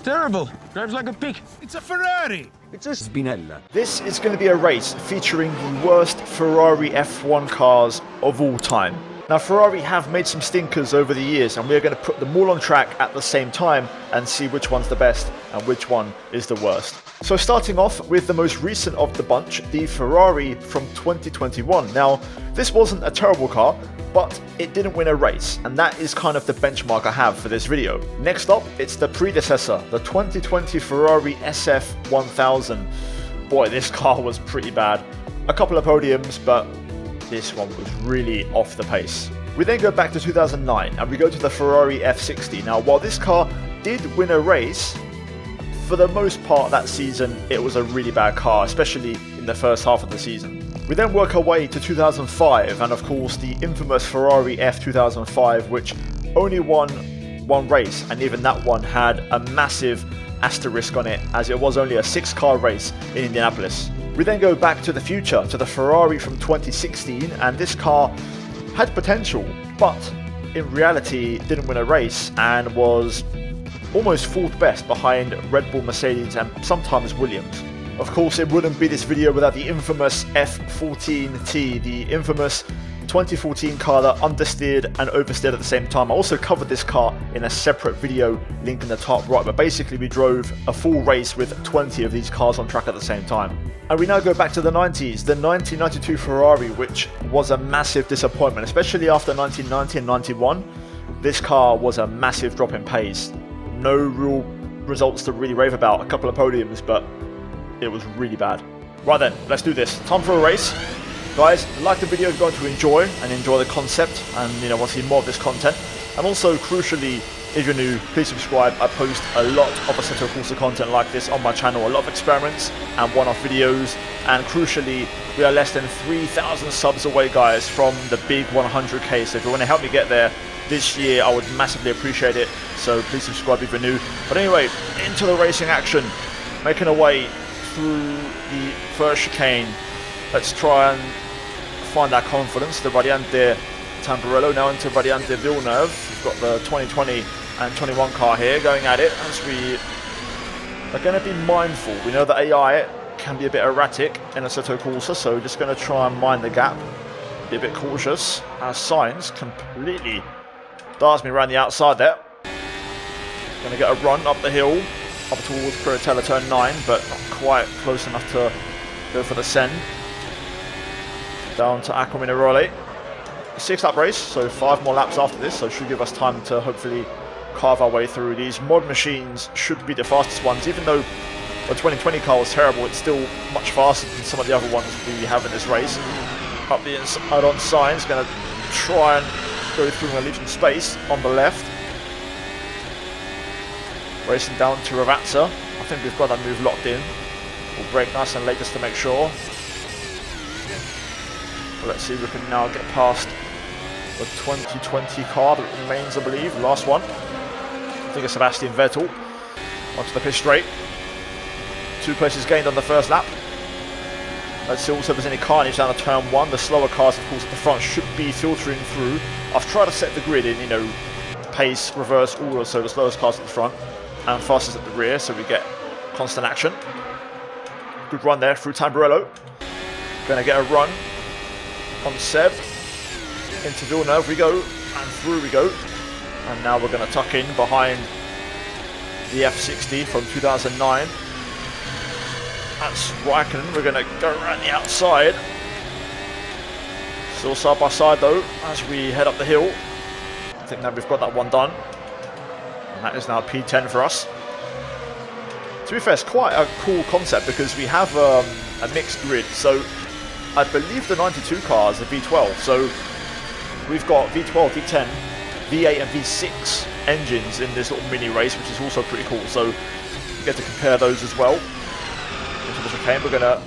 It's terrible. Drives like a pig. It's a Ferrari. It's a Spinella. This is going to be a race featuring the worst Ferrari F1 cars of all time. Now, Ferrari have made some stinkers over the years, and we're going to put them all on track at the same time and see which one's the best and which one is the worst. So starting off with the most recent of the bunch, the Ferrari from 2021. Now, this wasn't a terrible car, but it didn't win a race, and that is kind of the benchmark I have for this video. Next up, it's the predecessor, the 2020 Ferrari SF1000. Boy, this car was pretty bad. A couple of podiums, but this one was really off the pace. We then go back to 2009 and we go to the Ferrari F60. Now, while this car did win a race, for the most part that season it was a really bad car, especially in the first half of the season. We then work our way to 2005 and of course the infamous Ferrari F2005, which only won one race, and even that one had a massive asterisk on it as it was only a 6-car race in Indianapolis. We then go back to the future, to the Ferrari from 2016, and this car had potential, but in reality didn't win a race and was almost 4th best behind Red Bull, Mercedes and sometimes Williams. Of course, it wouldn't be this video without the infamous F14-T, the infamous 2014 car that understeered and oversteered at the same time. I also covered this car in a separate video, link in the top right, but basically we drove a full race with 20 of these cars on track at the same time. And we now go back to the 90s, the 1992 Ferrari, which was a massive disappointment, especially after 1990 and 91. This car was a massive drop in pace. No real results to really rave about, a couple of podiums, but it was really bad. Right then, let's do this. Time for a race. Guys, like the video if you're going to enjoy the concept and want to see more of this content. And also, crucially, if you're new, please subscribe. I post a lot of Assetto Corsa content like this on my channel, a lot of experiments and one-off videos. And crucially, we are less than 3,000 subs away, guys, from the big 100k. So if you want to help me get there this year, I would massively appreciate it. So please subscribe if you're new. But anyway, into the racing action, making our way through the first chicane. Let's try and find our confidence. The Variante Tamburello now into Variante Villeneuve. We've got the 2020 and 21 car here going at it as we are going to be mindful. We know that AI can be a bit erratic in Assetto Corsa, so we're just going to try and mind the gap, be a bit cautious as Sainz completely darts me around the outside there. Going to get a run up the hill up towards Piratella turn 9, but not quite close enough to go for the send. Down to Acquaminerale. 6-lap race, so 5 more laps after this, so should give us time to hopefully carve our way through. These mod machines should be the fastest ones, even though the 2020 car was terrible, it's still much faster than some of the other ones we have in this race. Up the inside on Sainz, going to try and go through and leave some space on the left. Racing down to Ravazza. I think we've got that move locked in. We'll brake nice and late just to make sure. But let's see if we can now get past the 2020 car that remains, I believe, the last one. I think it's Sebastian Vettel. Onto the pit straight. 2 places gained on the first lap. Let's see also if there's any carnage down to turn 1. The slower cars, of course, at the front should be filtering through. I've tried to set the grid in, pace, reverse order, so the slowest cars at the front and fastest at the rear, so we get constant action. Good run there through Tamburello. Going to get a run on Seb. Into Villeneuve we go, and through we go. And now we're going to tuck in behind the F60 from 2009. That's Raikkonen. We're going to go around the outside. Still side by side though, as we head up the hill. I think now we've got that one done. And that is now P10 for us. To be fair, it's quite a cool concept because we have a mixed grid. So I believe the 92 car is a V12. So we've got V12, V10, V8 and V6 engines in this little mini race, which is also pretty cool. So we get to compare those as well. Into the chicane, we're going to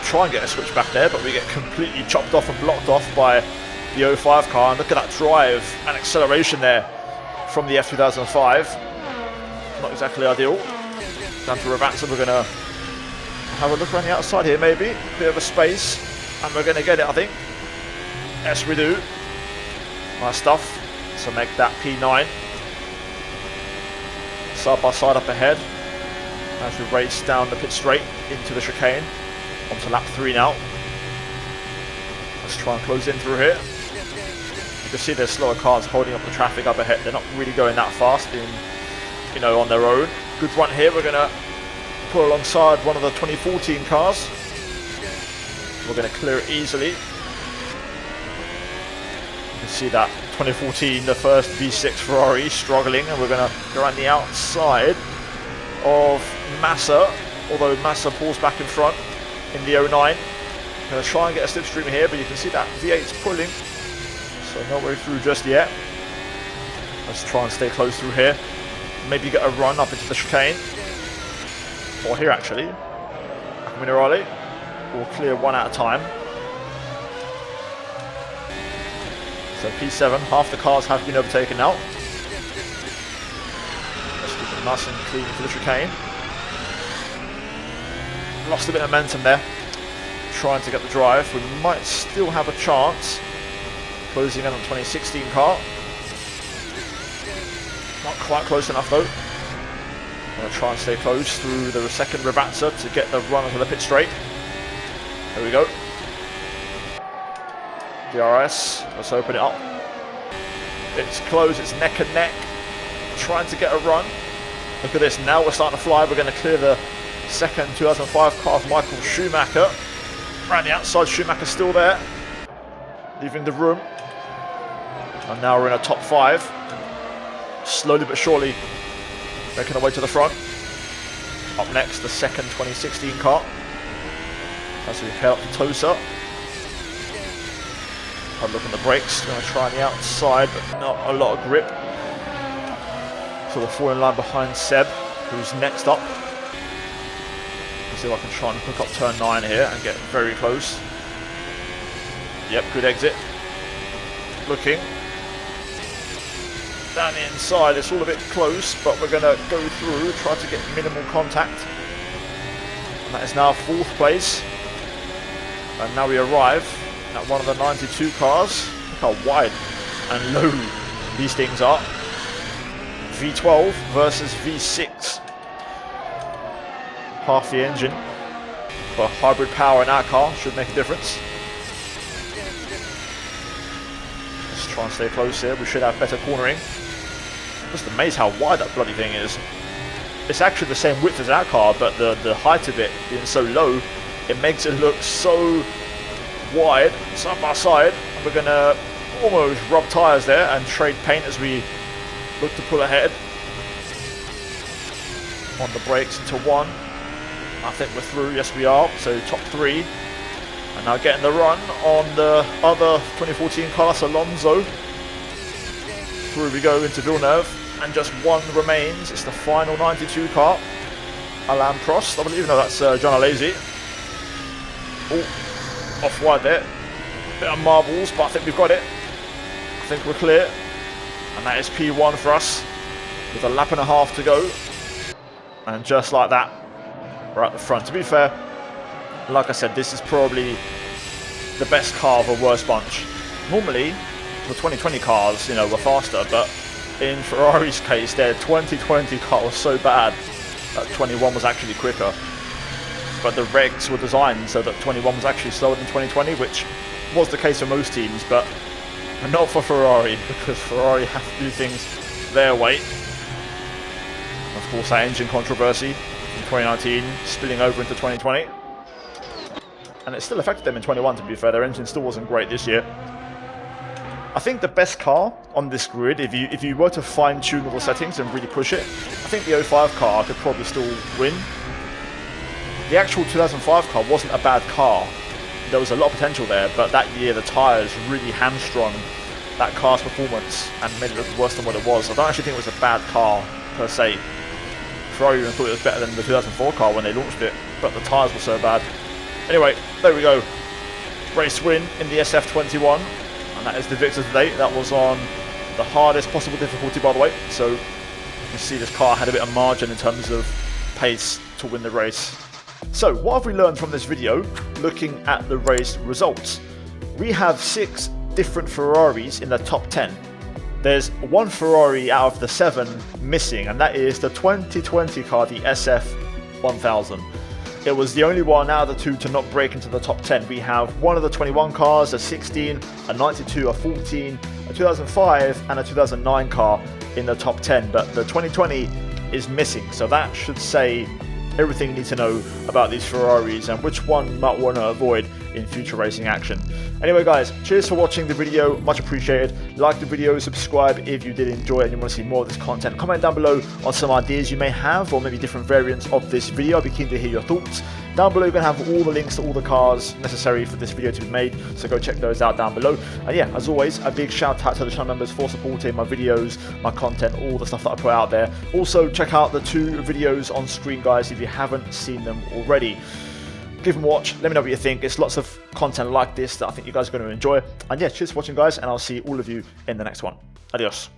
try and get a switch back there, but we get completely chopped off and blocked off by the 05 car. And look at that drive and acceleration there from the F2005. Not exactly ideal. Down to Ravazza, we're going to have a look around the outside here maybe. Bit of a space, and we're going to get it, I think. Yes, we do. Nice stuff. So make that P9. side by side up ahead as we race down the pit straight into the chicane. Onto lap 3 now. Let's try and close in through here. You can see there's slower cars holding up the traffic up ahead. They're not really going that fast on their own. Good run here. We're going to pull alongside one of the 2014 cars. We're going to clear it easily. You can see that 2014, the first V6 Ferrari, struggling, and we're going to go around the outside of Massa, although Massa pulls back in front in the 09. Going to try and get a slipstream here, but you can see that V8's pulling, so no way through just yet. Let's try and stay close through here. Maybe get a run up into the chicane. Or here actually. Minerale will clear one at a time. So P7, half the cars have been overtaken now. Let's keep it nice and clean for the chicane. Lost a bit of momentum there. Trying to get the drive. We might still have a chance. Closing in on the 2016 car. Not quite close enough though. I'm going to try and stay close through the second Ravazza to get the run onto the pit straight. There we go. DRS, let's open it up. It's close, it's neck and neck. Trying to get a run. Look at this, now we're starting to fly. We're going to clear the second 2005 car of Michael Schumacher. Around the outside, Schumacher's still there. Leaving the room. And now we're in a top 5. Slowly but surely making our way to the front. Up next, the second 2016 car. As we head up to Tosa. Have a look on the brakes. Going to try on the outside, but not a lot of grip. So we'll fall in line behind Seb, who's next up. Let's see if I can try and hook up turn 9 here and get very close. Yep, good exit. Looking. Down the inside, it's all a bit close, but we're going to go through, try to get minimal contact. And that is now 4th place. And now we arrive at one of the 92 cars. Look how wide and low these things are. V12 versus V6. Half the engine. But hybrid power in our car should make a difference. Let's try and stay close here. We should have better cornering. Just amazed how wide that bloody thing is. It's actually the same width as our car, but the height of it being so low, it makes it look so wide, side by side. And we're going to almost rub tyres there and trade paint as we look to pull ahead. On the brakes into 1. I think we're through, yes we are, so top 3. And now getting the run on the other 2014 car, Alonso. Through we go into Villeneuve, and just 1 remains. It's the final 92 car. Alain Prost, I believe, no, that's John Alesi. Oh, off wide there. Bit of marbles, but I think we've got it. I think we're clear. And that is P1 for us, with a lap and a half to go. And just like that, we're at the front. To be fair, like I said, this is probably the best car of a worst bunch. Normally, the 2020 cars, were faster, but in Ferrari's case, their 2020 car was so bad that 21 was actually quicker. But the regs were designed so that 21 was actually slower than 2020, which was the case for most teams, but not for Ferrari, because Ferrari have to do things their way. Of course, that engine controversy from 2019 spilling over into 2020. And it still affected them in 21, to be fair. Their engine still wasn't great this year. I think the best car on this grid, if you were to fine-tune all the settings and really push it, I think the 05 car could probably still win. The actual 2005 car wasn't a bad car. There was a lot of potential there, but that year the tyres really hamstrung that car's performance and made it look worse than what it was. I don't actually think it was a bad car per se. Ferrari even thought it was better than the 2004 car when they launched it, but the tyres were so bad. Anyway, there we go. Race win in the SF21, and that is the victor today. That was on the hardest possible difficulty, by the way, so you can see this car had a bit of margin in terms of pace to win the race. So what have we learned from this video looking at the race results? We have 6 different Ferraris in the top 10. There's one Ferrari out of the 7 missing, and that is the 2020 car, the SF1000. It was the only one out of the 2 to not break into the top 10. We have one of the 21 cars, a 16, a 92, a 14, a 2005 and a 2009 car in the top 10, but the 2020 is missing, so that should say everything you need to know about these Ferraris and which one you might want to avoid in future racing action. Anyway guys, cheers for watching the video, much appreciated. Like the video, subscribe if you did enjoy it and you want to see more of this content. Comment down below on some ideas you may have, or maybe different variants of this video. I'll be keen to hear your thoughts. Down below you're going to have all the links to all the cars necessary for this video to be made, so go check those out down below. And yeah, as always, a big shout out to the channel members for supporting my videos, my content, all the stuff that I put out there. Also check out the 2 videos on screen guys if you haven't seen them already. Give them a watch, let me know what you think. It's lots of content like this that I think you guys are going to enjoy. And yeah, cheers for watching guys, and I'll see all of you in the next one. Adios.